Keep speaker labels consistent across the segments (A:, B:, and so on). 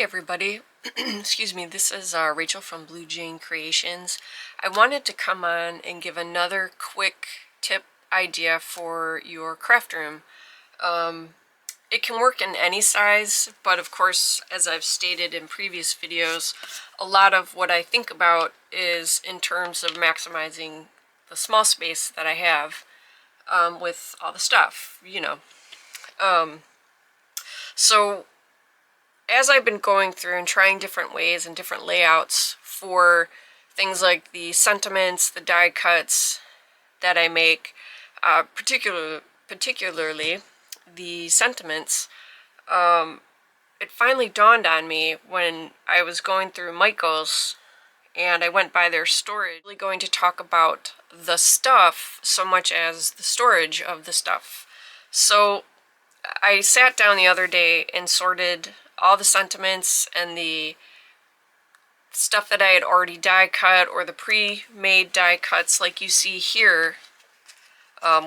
A: Hey everybody, excuse me, this is Rachel from Blue Jane Creations. I wanted to come on and give another quick tip idea for your craft room. It can work in any size, but of course, as I've stated in previous videos, a lot of what I think about is in terms of maximizing the small space that I have with all the stuff, So as I've been going through and trying different ways and different layouts for things like the sentiments, the die cuts that I make, particularly the sentiments, it finally dawned on me when I was going through Michael's and I went by their storage. I'm really going to talk about the stuff so much as the storage of the stuff. So I sat down the other day and sorted all the sentiments and the stuff that I had already die cut or the pre-made die cuts like you see here,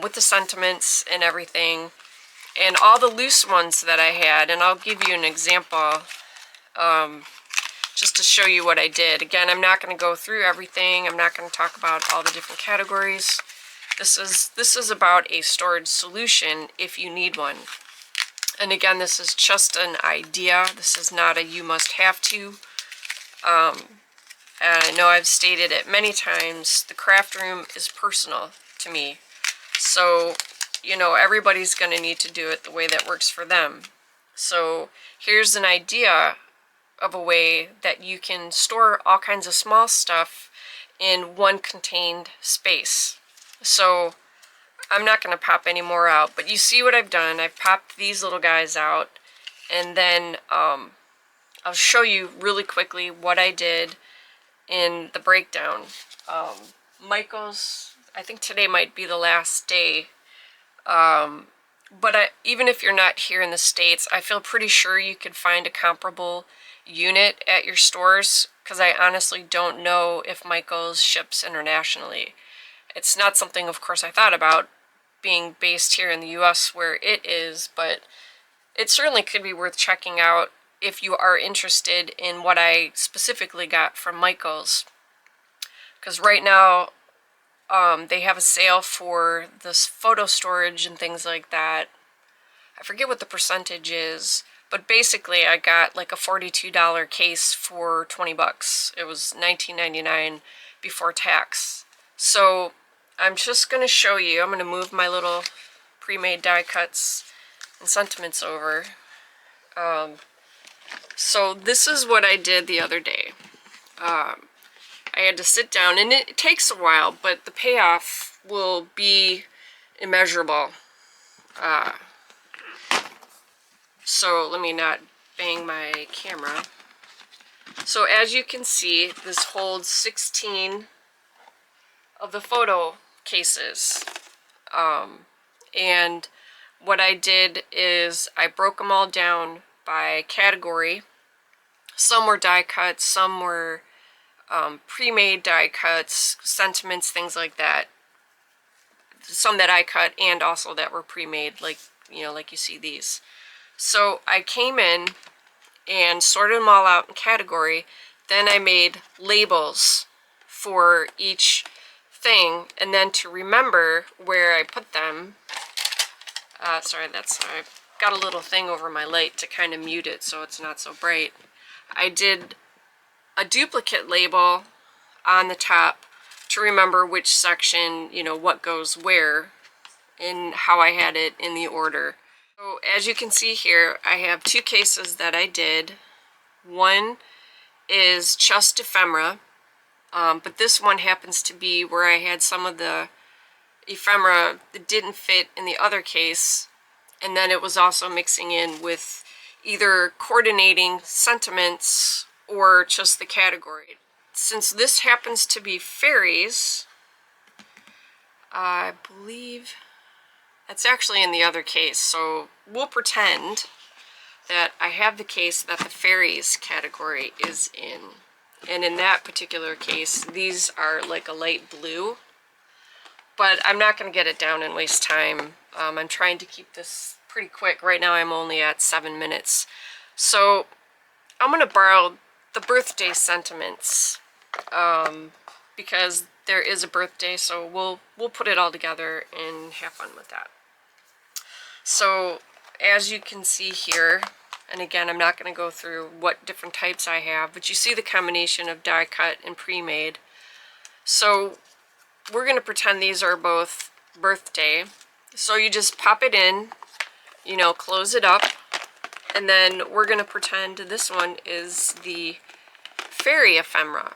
A: with the sentiments and everything, and all the loose ones that I had. And I'll give you an example just to show you what I did. Again, I'm not going to go through everything. I'm not going to talk about all the different categories. This is about a storage solution if you need one. And again, this is just an idea. This is not a you must have to. And I know I've stated it many times, the craft room is personal to me. So, everybody's going to need to do it the way that works for them. So here's an idea of a way that you can store all kinds of small stuff in one contained space. So I'm not going to pop any more out, but you see what I've done. I've popped these little guys out, and then I'll show you really quickly what I did in the breakdown. Michael's, I think today might be the last day, but even if you're not here in the States, I feel pretty sure you could find a comparable unit at your stores, because I honestly don't know if Michael's ships internationally. It's not something, of course, I thought about, being based here in the US where it is, but it certainly could be worth checking out if you are interested in what I specifically got from Michael's. Because right now they have a sale for this photo storage and things like that. I forget what the percentage is, but basically I got like a $42 case for 20 bucks. It was $19.99 before tax. So I'm just going to show you. I'm going to move my little pre-made die cuts and sentiments over. So this is what I did the other day. I had to sit down, and it takes a while, but the payoff will be immeasurable. So let me not bang my camera. So as you can see, this holds 16 of the photo cases, and what I did is I broke them all down by category. Some were die cuts, some were pre-made die cuts, sentiments, things like that. Some that I cut and also that were pre-made, like you see these. So I came in and sorted them all out in category. Then I made labels for each thing, and then to remember where I put them, sorry, I got a little thing over my light to kind of mute it so it's not so bright. I did a duplicate label on the top to remember which section, what goes where, and how I had it in the order. So as you can see here, I have two cases that I did. One is just ephemera, but this one happens to be where I had some of the ephemera that didn't fit in the other case, and then it was also mixing in with either coordinating sentiments or just the category. Since this happens to be fairies, I believe that's actually in the other case, so we'll pretend that I have the case that the fairies category is in. And in that particular case, these are like a light blue. But I'm not going to get it down and waste time. I'm trying to keep this pretty quick. Right now I'm only at 7 minutes. So I'm going to borrow the birthday sentiments because there is a birthday, so we'll put it all together and have fun with that. So as you can see here, and again, I'm not going to go through what different types I have, but you see the combination of die cut and pre-made. So we're going to pretend these are both birthday. So you just pop it in, you know, close it up, and then we're going to pretend this one is the fairy ephemera.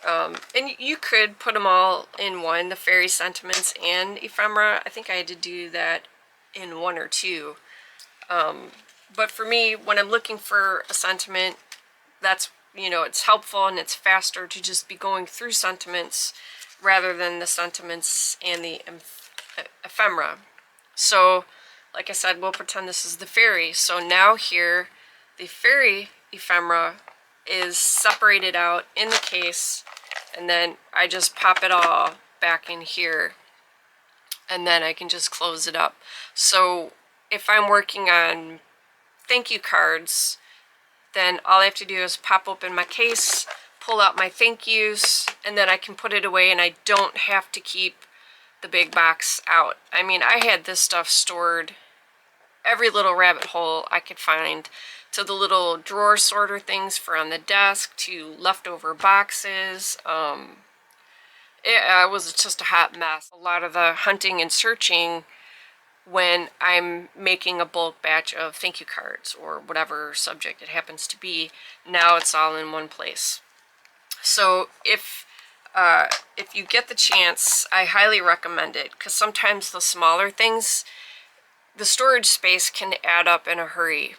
A: And you could put them all in one, the fairy sentiments and ephemera. I think I had to do that in one or two. But for me, when I'm looking for a sentiment, that's, you know, it's helpful and it's faster to just be going through sentiments rather than the sentiments and the ephemera. So, like I said, we'll pretend this is the fairy. So now here, the fairy ephemera is separated out in the case, and then I just pop it all back in here, and then I can just close it up. So if I'm working on thank you cards, then all I have to do is pop open my case, pull out my thank yous, and then I can put it away and I don't have to keep the big box out. I mean, I had this stuff stored every little rabbit hole I could find, to the little drawer sorter things for on the desk, to leftover boxes. It was just a hot mess. A lot of the hunting and searching when I'm making a bulk batch of thank you cards or whatever subject it happens to be, now it's all in one place. So if you get the chance, I highly recommend it, because sometimes the smaller things, the storage space can add up in a hurry.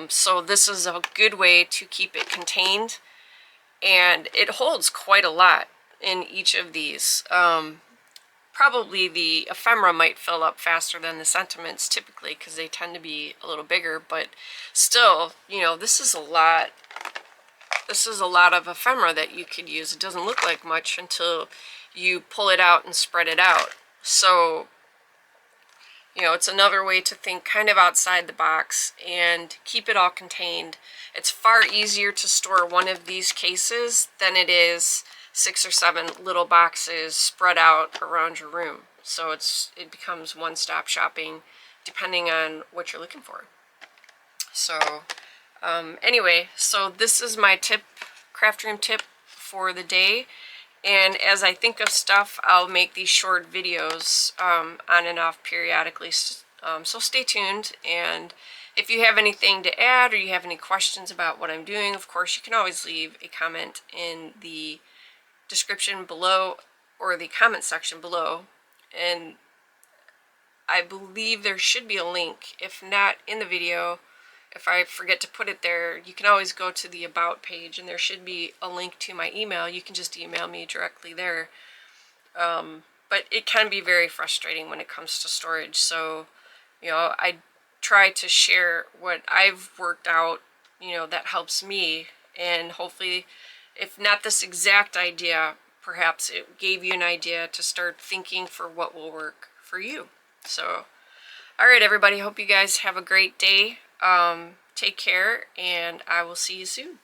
A: So this is a good way to keep it contained, and it holds quite a lot in each of these. Probably the ephemera might fill up faster than the sentiments typically, because they tend to be a little bigger, but still, you know, this is a lot. This is a lot of ephemera that you could use. It doesn't look like much until you pull it out and spread it out. So, you know, it's another way to think kind of outside the box and keep it all contained. It's far easier to store one of these cases than it is 6 or 7 little boxes spread out around your room. So it becomes one-stop shopping depending on what you're looking for. So anyway, so this is my tip, craft room tip for the day. And as I think of stuff, I'll make these short videos on and off periodically. So stay tuned, and if you have anything to add or you have any questions about what I'm doing, of course, you can always leave a comment in the description below or the comment section below. And I believe there should be a link. If not in the video, if I forget to put it there, you can always go to the About page, and there should be a link to my email. You can just email me directly there. But it can be very frustrating when it comes to storage. So, you know, I try to share what I've worked out, you know, that helps me. And hopefully, if not this exact idea, perhaps it gave you an idea to start thinking for what will work for you. So, all right, everybody, hope you guys have a great day. Take care, and I will see you soon.